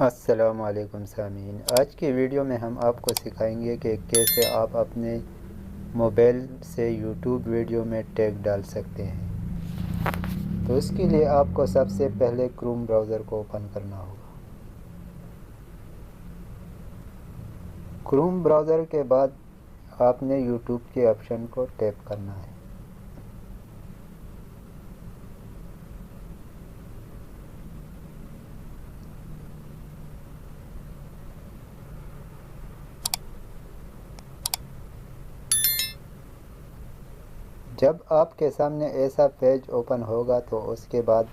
السلام علیکم سامعین، آج کی ویڈیو میں ہم آپ کو سکھائیں گے کہ کیسے آپ اپنے موبائل سے یوٹیوب ویڈیو میں ٹیگ ڈال سکتے ہیں۔ تو اس کے لیے آپ کو سب سے پہلے کروم براؤزر کو اوپن کرنا ہوگا۔ کروم براؤزر کے بعد آپ نے یوٹیوب کے آپشن کو ٹیپ کرنا ہے۔ جب آپ کے سامنے ایسا پیج اوپن ہوگا تو اس کے بعد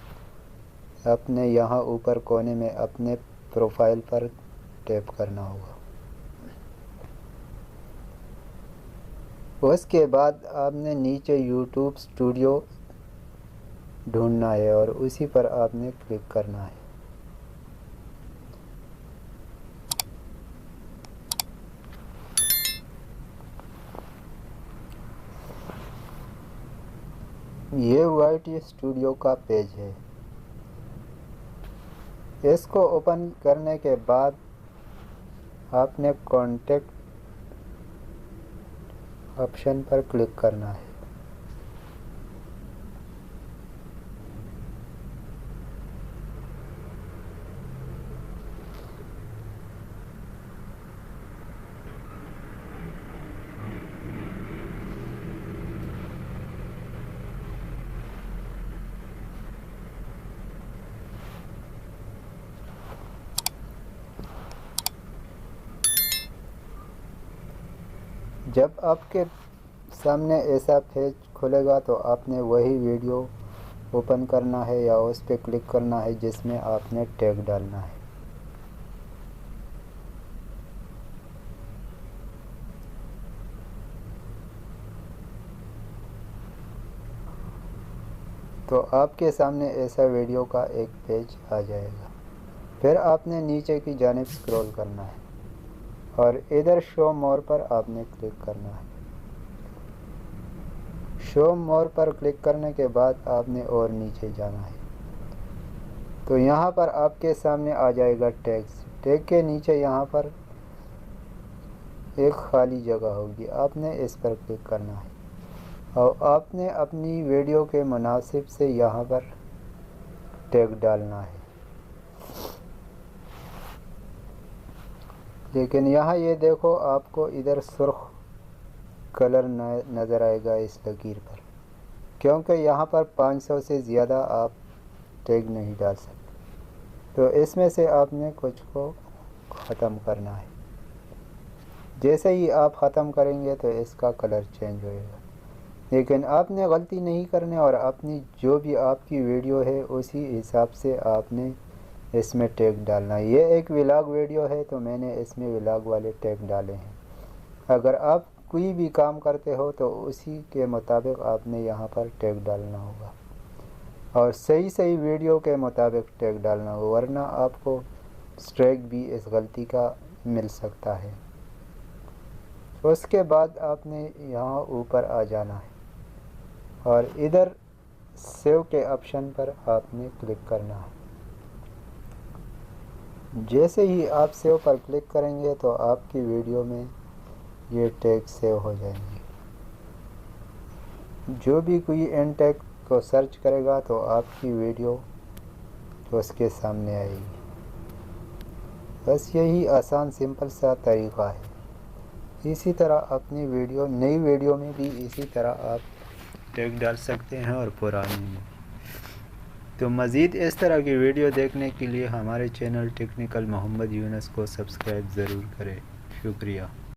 آپ نے یہاں اوپر کونے میں اپنے پروفائل پر ٹیپ کرنا ہوگا۔ اس کے بعد آپ نے نیچے یوٹیوب اسٹوڈیو ڈھونڈنا ہے اور اسی پر آپ نے کلک کرنا ہے۔ یہ وائٹ اسٹوڈیو کا پیج ہے۔ اس کو اوپن کرنے کے بعد آپ نے کانٹیکٹ آپشن پر کلک کرنا ہے۔ جب آپ کے سامنے ایسا پیج کھلے گا تو آپ نے وہی ویڈیو اوپن کرنا ہے یا اس پہ کلک کرنا ہے جس میں آپ نے ٹیگ ڈالنا ہے۔ تو آپ کے سامنے ایسا ویڈیو کا ایک پیج آ جائے گا۔ پھر آپ نے نیچے کی جانب سکرول کرنا ہے اور ادھر شو مور پر آپ نے کلک کرنا ہے۔ شو مور پر کلک کرنے کے بعد آپ نے اور نیچے جانا ہے تو یہاں پر آپ کے سامنے آ جائے گا ٹیگز۔ ٹیگ کے نیچے یہاں پر ایک خالی جگہ ہوگی، آپ نے اس پر کلک کرنا ہے اور آپ نے اپنی ویڈیو کے مناسب سے یہاں پر ٹیگ ڈالنا ہے۔ لیکن یہاں یہ دیکھو، آپ کو ادھر سرخ کلر نظر آئے گا اس لکیر پر، کیونکہ یہاں پر 500 سے زیادہ آپ ٹیگ نہیں ڈال سکتے۔ تو اس میں سے آپ نے کچھ کو ختم کرنا ہے۔ جیسے ہی آپ ختم کریں گے تو اس کا کلر چینج ہوئے گا۔ لیکن آپ نے غلطی نہیں کرنی اور اپنی جو بھی آپ کی ویڈیو ہے اسی حساب سے آپ نے اس میں ٹیگ ڈالنا ہے۔ یہ ایک ولاگ ویڈیو ہے تو میں نے اس میں ولاگ والے ٹیگ ڈالے ہیں۔ اگر آپ کوئی بھی کام کرتے ہو تو اسی کے مطابق آپ نے یہاں پر ٹیگ ڈالنا ہوگا اور صحیح ویڈیو کے مطابق ٹیگ ڈالنا ہوگا، ورنہ آپ کو اسٹرائک بھی اس غلطی کا مل سکتا ہے۔ اس کے بعد آپ نے یہاں اوپر آ جانا ہے اور ادھر سیو کے آپشن پر آپ نے کلک کرنا ہے۔ جیسے ہی آپ سیو پر کلک کریں گے تو آپ کی ویڈیو میں یہ ٹیگ سیو ہو جائیں گے۔ جو بھی کوئی ان ٹیگ کو سرچ کرے گا تو آپ کی ویڈیو اس کے سامنے آئے گی۔ بس یہی آسان سمپل سا طریقہ ہے۔ اسی طرح اپنی نئی ویڈیو میں بھی اسی طرح آپ ٹیگ ڈال سکتے ہیں اور پرانی میں۔ تو مزید اس طرح کی ویڈیو دیکھنے کے لیے ہمارے چینل ٹیکنیکل محمد یونس کو سبسکرائب ضرور کریں۔ شکریہ۔